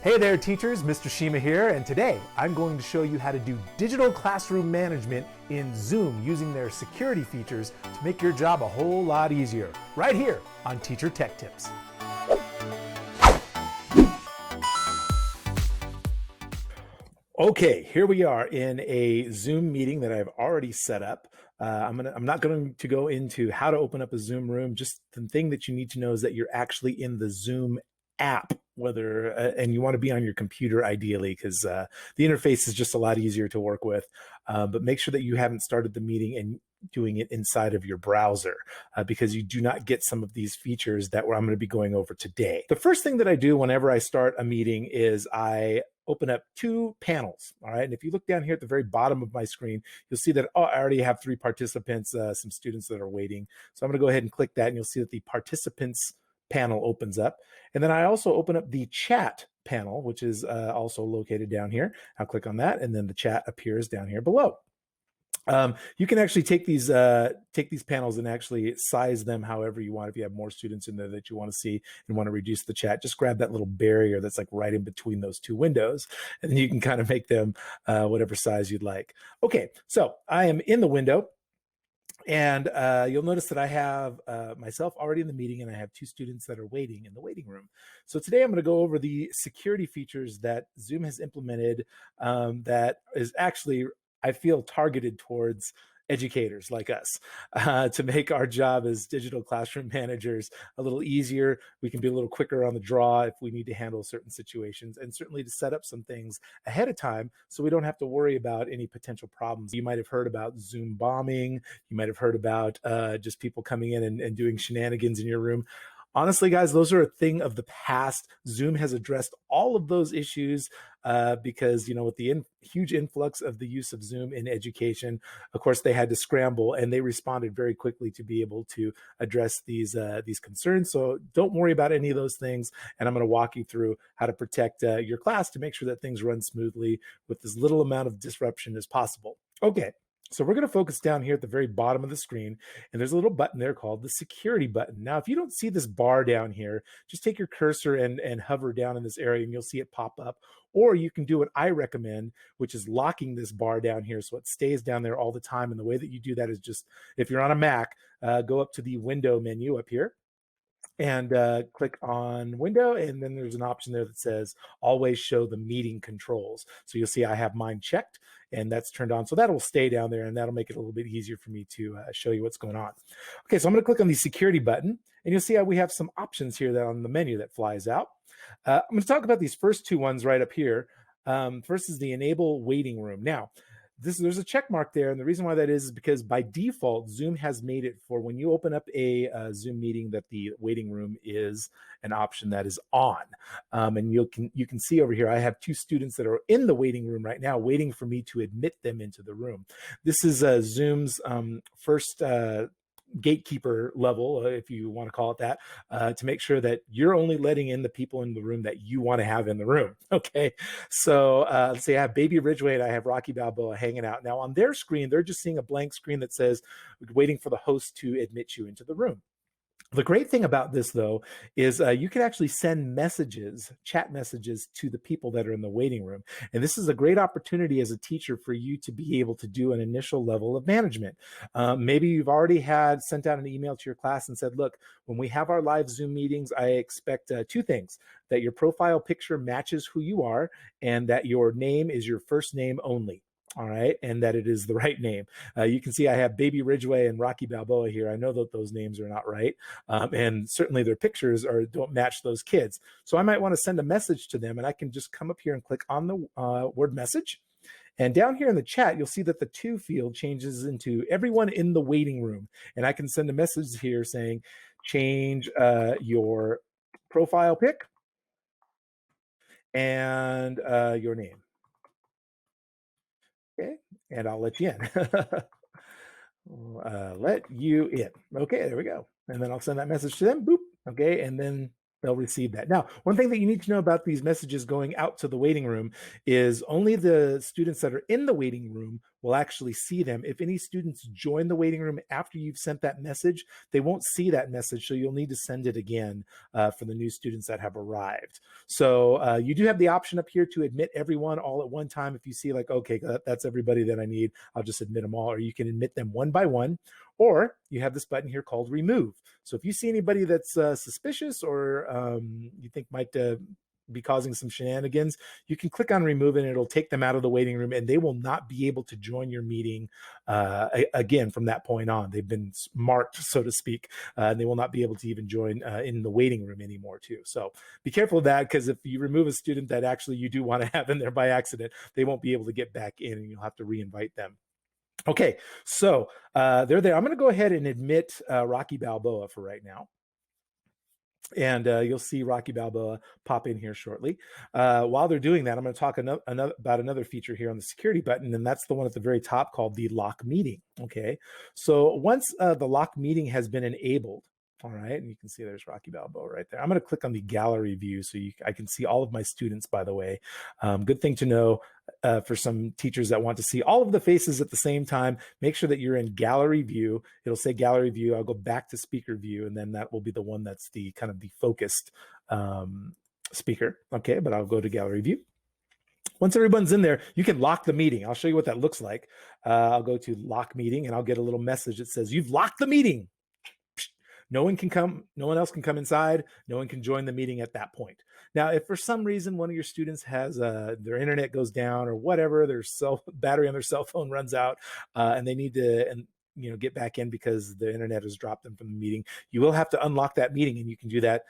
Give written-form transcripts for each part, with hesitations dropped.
Hey there teachers, Mr. Shima here, and today I'm going to show you how to do digital classroom management in Zoom using their security features to make your job a whole lot easier, right here on Teacher Tech Tips. Okay, here we are in a Zoom meeting that I've already set up. I'm not going to go into how to open up a Zoom room. Just the thing that you need to know is that you're actually in the Zoom app, and you want to be on your computer ideally, because the interface is just a lot easier to work with. But make sure that you haven't started the meeting and doing it inside of your browser, because you do not get some of these features that I'm going to be going over today. The first thing that I do whenever I start a meeting is I open up two panels. All right. And if you look down here at the very bottom of my screen, you'll see that, I already have three participants, some students that are waiting. So I'm going to go ahead and click that, and you'll see that the participants panel opens up. And then I also open up the chat panel, which is also located down here. I'll click on that, and then the chat appears down here below. You can actually take these panels and actually size them however you want. If you have more students in there that you want to see and want to reduce the chat, just grab that little barrier that's like right in between those two windows, and then you can kind of make them whatever size you'd like. Okay, so I am in the window. And you'll notice that I have myself already in the meeting, and I have two students that are waiting in the waiting room. So today I'm going to go over the security features that Zoom has implemented that is actually, I feel, targeted towards educators like us to make our job as digital classroom managers a little easier. We can be a little quicker on the draw if we need to handle certain situations, and certainly to set up some things ahead of time so we don't have to worry about any potential problems. You might have heard about Zoom bombing. You might have heard about just people coming in and doing shenanigans in your room. Honestly, guys, those are a thing of the past. Zoom has addressed all of those issues because, with the huge influx of the use of Zoom in education, of course, they had to scramble, and they responded very quickly to be able to address these concerns. So don't worry about any of those things, and I'm going to walk you through how to protect your class to make sure that things run smoothly with as little amount of disruption as possible. Okay. So we're going to focus down here at the very bottom of the screen, and there's a little button there called the security button. Now, if you don't see this bar down here, just take your cursor and hover down in this area, and you'll see it pop up. Or you can do what I recommend, which is locking this bar down here so it stays down there all the time. And the way that you do that is just, if you're on a Mac, go up to the window menu up here and click on window, and then there's an option there that says always show the meeting controls. So you'll see I have mine checked, and that's turned on. So that'll stay down there, and that'll make it a little bit easier for me to show you what's going on. Okay, so I'm going to click on the security button, and you'll see how we have some options here that on the menu that flies out. I'm going to talk about these first two ones right up here. First is the enable waiting room. Now, there's a check mark there, and the reason why that is because by default, Zoom has made it for when you open up a Zoom meeting that the waiting room is an option that is on. And you can see over here, I have two students that are in the waiting room right now, waiting for me to admit them into the room. This is Zoom's first gatekeeper level, if you want to call it that, to make sure that you're only letting in the people in the room that you want to have in the room. Okay, so let's say I have Baby Ridgeway and I have Rocky Balboa hanging out. Now on their screen, they're just seeing a blank screen that says waiting for the host to admit you into the room. The great thing about this, though, is you can actually send messages, chat messages, to the people that are in the waiting room. And this is a great opportunity as a teacher for you to be able to do an initial level of management. Maybe you've already sent out an email to your class and said, look, when we have our live Zoom meetings, I expect two things: that your profile picture matches who you are, and that your name is your first name only. All right, and that it is the right name. You can see I have Baby Ridgeway and Rocky Balboa here. I know that those names are not right, and certainly their pictures don't match those kids. So I might want to send a message to them, and I can just come up here and click on the word message. And down here in the chat, you'll see that the to field changes into everyone in the waiting room. And I can send a message here saying, change your profile pic and your name. Okay, and I'll let you in. Let you in. Okay, there we go. And then I'll send that message to them. Boop. Okay, and then they'll receive that. Now, one thing that you need to know about these messages going out to the waiting room is only the students that are in the waiting room will actually see them. If any students join the waiting room after you've sent that message, they won't see that message, so you'll need to send it again for the new students that have arrived. So you do have the option up here to admit everyone all at one time. If you see like, okay, that's everybody that I need, I'll just admit them all, or you can admit them one by one. Or you have this button here called remove. So if you see anybody that's suspicious or you think might be causing some shenanigans, you can click on remove and it'll take them out of the waiting room, and they will not be able to join your meeting again from that point on. They've been marked, so to speak, and they will not be able to even join in the waiting room anymore too. So be careful of that, because if you remove a student that actually you do want to have in there by accident, they won't be able to get back in and you'll have to re-invite them. Okay, so they're there. I'm going to go ahead and admit Rocky Balboa for right now. And you'll see Rocky Balboa pop in here shortly. While they're doing that, I'm going to talk about another feature here on the security button, and that's the one at the very top called the lock meeting. Okay, so once the lock meeting has been enabled, all right, and you can see there's Rocky Balboa right there. I'm going to click on the gallery view so I can see all of my students, by the way. Good thing to know for some teachers that want to see all of the faces at the same time. Make sure that you're in gallery view. It'll say gallery view. I'll go back to speaker view, and then that will be the one that's the kind of the focused speaker. Okay, but I'll go to gallery view. Once everyone's in there, you can lock the meeting. I'll show you what that looks like. I'll go to lock meeting, and I'll get a little message that says, "You've locked the meeting." No one can come, no one else can come inside. No one can join the meeting at that point. Now, if for some reason one of your students has their internet goes down or whatever, their battery on their cell phone runs out, and they need to get back in because the internet has dropped them from the meeting, you will have to unlock that meeting, and you can do that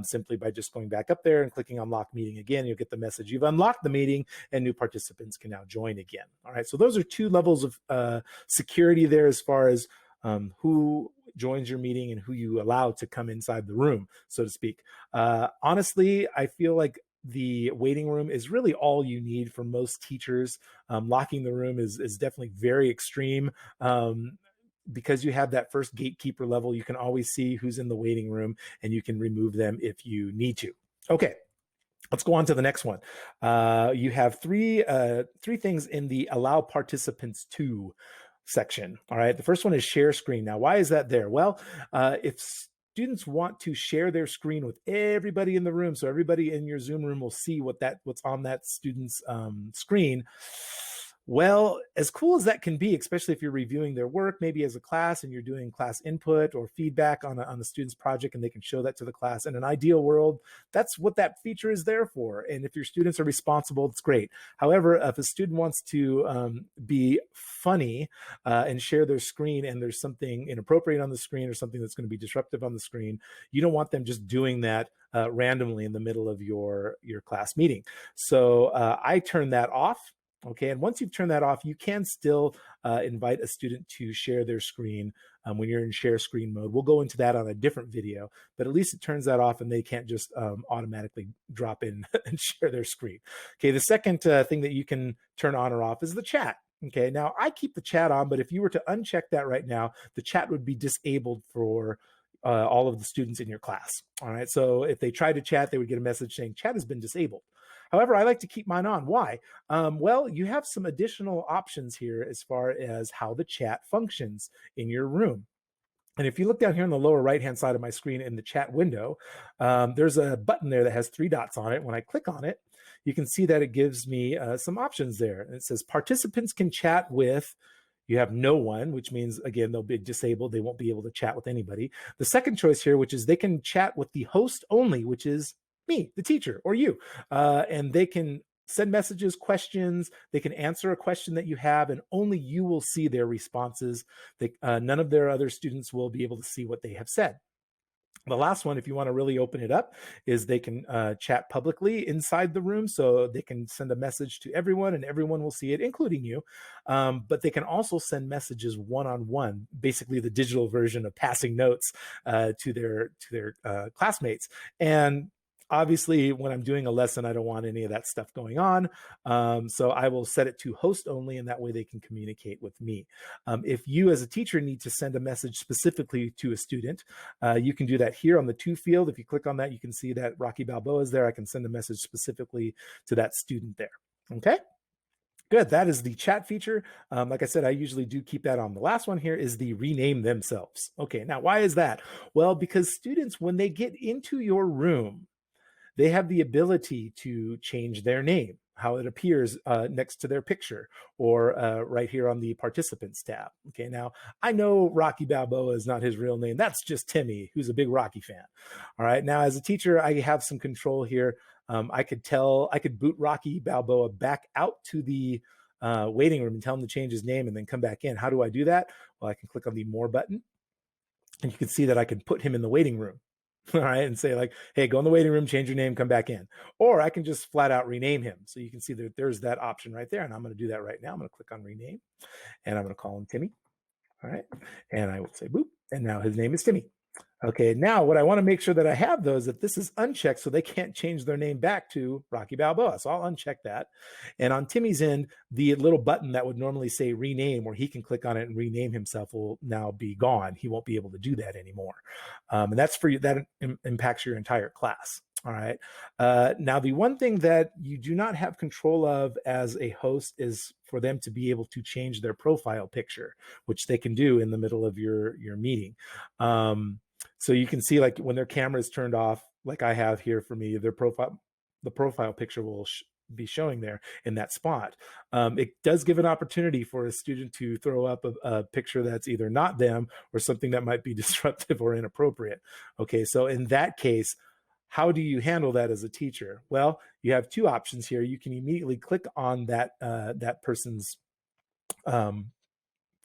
simply by just going back up there and clicking on lock meeting again. You'll get the message you've unlocked the meeting, and new participants can now join again. All right, so those are two levels of security there as far as who joins your meeting and who you allow to come inside the room, so to speak. Honestly, I feel like the waiting room is really all you need for most teachers. Locking the room is definitely very extreme. Because you have that first gatekeeper level, you can always see who's in the waiting room, and you can remove them if you need to. Okay, let's go on to the next one. You have three things in the allow participants to section. All right, the first one is share screen. Now, why is that there? Well, if students want to share their screen with everybody in the room, so everybody in your Zoom room will see what's on that student's screen. Well, as cool as that can be, especially if you're reviewing their work, maybe as a class and you're doing class input or feedback on the student's project, and they can show that to the class. In an ideal world, that's what that feature is there for. And if your students are responsible, it's great. However, if a student wants to be funny and share their screen, and there's something inappropriate on the screen or something that's going to be disruptive on the screen, you don't want them just doing that randomly in the middle of your class meeting. So I turn that off. Okay, and once you've turned that off, you can still invite a student to share their screen when you're in share screen mode. We'll go into that on a different video, but at least it turns that off and they can't just automatically drop in and share their screen. Okay, the second thing that you can turn on or off is the chat. Okay, now I keep the chat on, but if you were to uncheck that right now, the chat would be disabled for all of the students in your class. All right, so if they tried to chat, they would get a message saying chat has been disabled. However, I like to keep mine on. Why? Well, you have some additional options here as far as how the chat functions in your room. And if you look down here on the lower right-hand side of my screen in the chat window, there's a button there that has 3 dots on it. When I click on it, you can see that it gives me some options there. And it says participants can chat with. You have no one, which means, again, they'll be disabled. They won't be able to chat with anybody. The second choice here, which is they can chat with the host only, which is me, the teacher, or you. And they can send messages, questions. They can answer a question that you have, and only you will see their responses. None of their other students will be able to see what they have said. The last one, if you want to really open it up, is they can chat publicly inside the room. So they can send a message to everyone and everyone will see it, including you. But they can also send messages one-on-one, basically the digital version of passing notes to their classmates. And obviously, when I'm doing a lesson, I don't want any of that stuff going on. So I will set it to host only, and that way they can communicate with me. If you as a teacher need to send a message specifically to a student, you can do that here on the to field. If you click on that, you can see that Rocky Balboa is there. I can send a message specifically to that student there. Okay? Good. That is the chat feature. Like I said, I usually do keep that on. The last one here is the rename themselves. Okay, now why is that? Well, because students, when they get into your room, they have the ability to change their name, how it appears next to their picture, or right here on the participants tab. Okay, now I know Rocky Balboa is not his real name. That's just Timmy, who's a big Rocky fan. All right, now as a teacher, I have some control here. I could boot Rocky Balboa back out to the waiting room and tell him to change his name and then come back in. How do I do that? Well, I can click on the more button and you can see that I can put him in the waiting room. All right, and say like, hey, go in the waiting room, change your name, come back in. Or I can just flat out rename him. So you can see that there's that option right there. And I'm going to do that right now. I'm going to click on rename and I'm going to call him Timmy. All right. And I will say boop. And now his name is Timmy. Okay, now what I want to make sure that I have though is that this is unchecked so they can't change their name back to Rocky Balboa. So I'll uncheck that. And on Timmy's end, the little button that would normally say rename, where he can click on it and rename himself, will now be gone. He won't be able to do that anymore. And that's for you, that impacts your entire class. All right. Now, the one thing that you do not have control of as a host is for them to be able to change their profile picture, which they can do in the middle of your meeting. So you can see like when their camera is turned off, like I have here for me, the profile picture will be showing there in that spot. It does give an opportunity for a student to throw up a picture that's either not them or something that might be disruptive or inappropriate. Okay, so in that case, how do you handle that as a teacher? Well, you have two options here. You can immediately click on that person's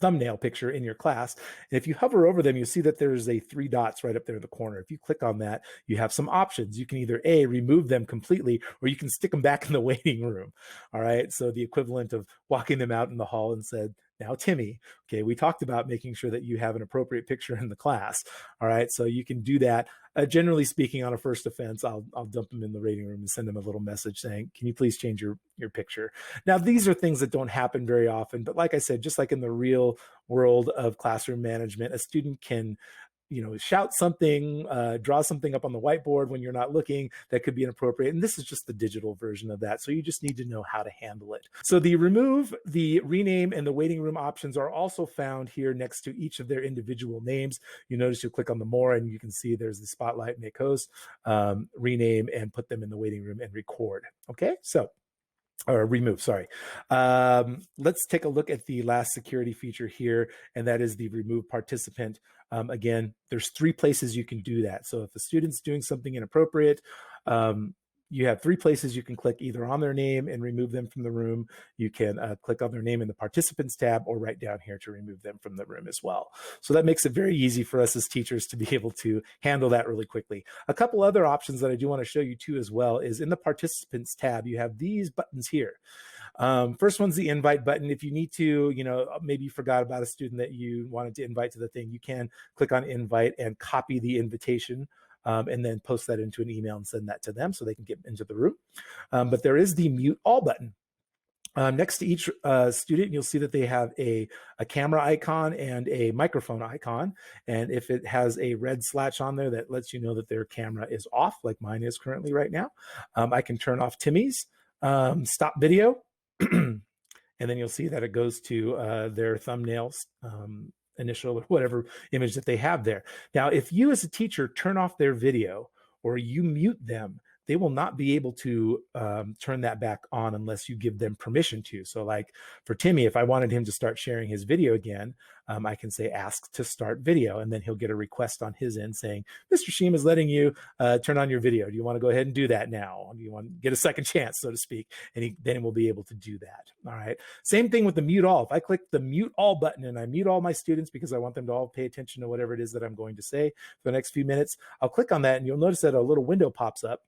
thumbnail picture in your class. And if you hover over them, you'll see that there's a 3 dots right up there in the corner. If you click on that, you have some options. You can either A, remove them completely, or you can stick them back in the waiting room. All right. So the equivalent of walking them out in the hall and said, now, Timmy, okay, we talked about making sure that you have an appropriate picture in the class. All right. So you can do that. Generally speaking, on a first offense, I'll dump them in the waiting room and send them a little message saying, can you please change your picture? Now, these are things that don't happen very often. But like I said, just like in the real world of classroom management, a student can shout something, draw something up on the whiteboard when you're not looking that could be inappropriate. And this is just the digital version of that. So you just need to know how to handle it. So the remove, the rename, and the waiting room options are also found here next to each of their individual names. You notice you click on the more and you can see there's the spotlight, make host, rename, and put them in the waiting room and record. Okay, so or remove, sorry. Let's take a look at the last security feature here, and that is the remove participant. Again, there's 3 places you can do that. So if a student's doing something inappropriate, you have 3 places you can click, either on their name and remove them from the room. You can click on their name in the participants tab, or right down here to remove them from the room as well. So that makes it very easy for us as teachers to be able to handle that really quickly. A couple other options that I do want to show you too as well is in the participants tab, you have these buttons here. First one's the invite button. If you need to, maybe you forgot about a student that you wanted to invite to the thing, you can click on invite and copy the invitation. And then post that into an email and send that to them so they can get into the room. But there is the mute all button. Next to each student, you'll see that they have a camera icon and a microphone icon. And if it has a red slash on there, that lets you know that their camera is off, like mine is currently right now. I can turn off Timmy's, stop video, and then you'll see that it goes to their thumbnails, initial or whatever image that they have there. Now, if you as a teacher turn off their video or you mute them, they will not be able to turn that back on unless you give them permission to. So like for Timmy, if I wanted him to start sharing his video again, I can say ask to start video, and then he'll get a request on his end saying, Mr. Shima is letting you turn on your video. Do you want to go ahead and do that now? Do you want to get a second chance, so to speak? And then we'll be able to do that. All right. Same thing with the mute all. If I click the mute all button and I mute all my students because I want them to all pay attention to whatever it is that I'm going to say for the next few minutes, I'll click on that and you'll notice that a little window pops up.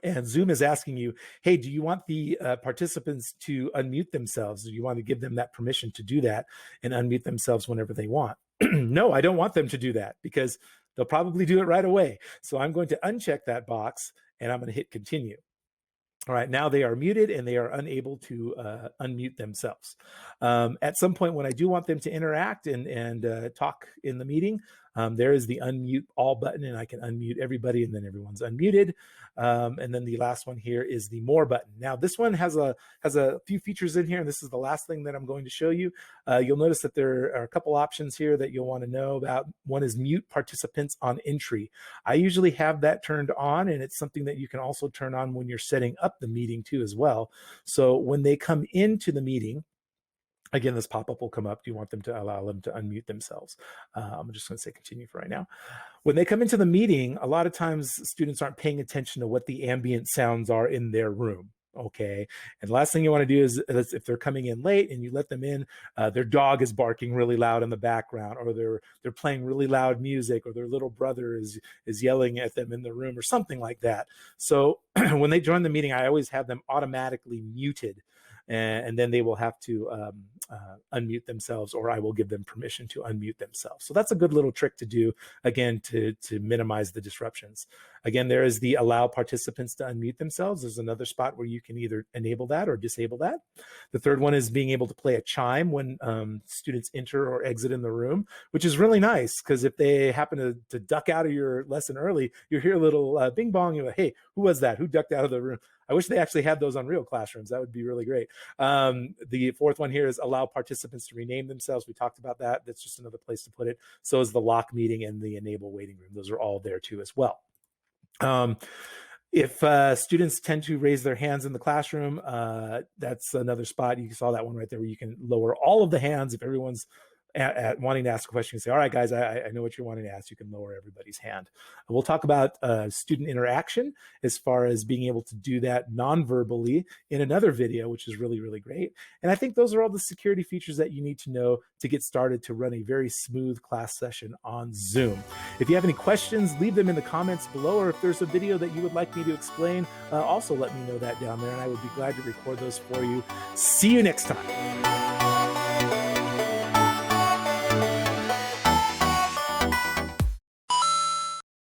And Zoom is asking you, hey, do you want the participants to unmute themselves? Do you want to give them that permission to do that and unmute themselves whenever they want? No, I don't want them to do that because they'll probably do it right away. So I'm going to uncheck that box and I'm going to hit continue. All right, now they are muted and they are unable to unmute themselves. At some point when I do want them to interact and talk in the meeting, There is the unmute all button, and I can unmute everybody, and then everyone's unmuted. And then the last one here is the more button. Now this one has a few features in here, and this is the last thing that I'm going to show you. You'll notice that there are a couple options here that you'll want to know about. One is mute participants on entry. I usually have that turned on, and it's something that you can also turn on when you're setting up the meeting too as well. So when they come into the meeting, again, this pop-up will come up. Do you want them to allow them to unmute themselves? I'm just going to say continue for right now. When they come into the meeting, a lot of times students aren't paying attention to what the ambient sounds are in their room. Okay. And the last thing you want to do is if they're coming in late and you let them in, their dog is barking really loud in the background, or they're playing really loud music, or their little brother is yelling at them in the room or something like that. So when they join the meeting, I always have them automatically muted. And then they will have to unmute themselves, or I will give them permission to unmute themselves. So that's a good little trick to do, again, to minimize the disruptions. Again, there is the allow participants to unmute themselves. There's another spot where you can either enable that or disable that. The third one is being able to play a chime when students enter or exit in the room, which is really nice, because if they happen to duck out of your lesson early, you hear a little bing bong, you're like, hey, who was that? Who ducked out of the room? I wish they actually had those on real classrooms. That would be really great. The fourth one here is allow participants to rename themselves. We talked about that. That's just another place to put it. So is the lock meeting and the enable waiting room. Those are all there too as well. If students tend to raise their hands in the classroom, that's another spot. You saw that one right there where you can lower all of the hands. If everyone's wanting to ask a question, you say, all right, guys, I know what you're wanting to ask. You can lower everybody's hand. We'll talk about student interaction as far as being able to do that non-verbally in another video, which is really, really great. And I think those are all the security features that you need to know to get started to run a very smooth class session on Zoom. If you have any questions, leave them in the comments below, or if there's a video that you would like me to explain, also let me know that down there, and I would be glad to record those for you. See you next time.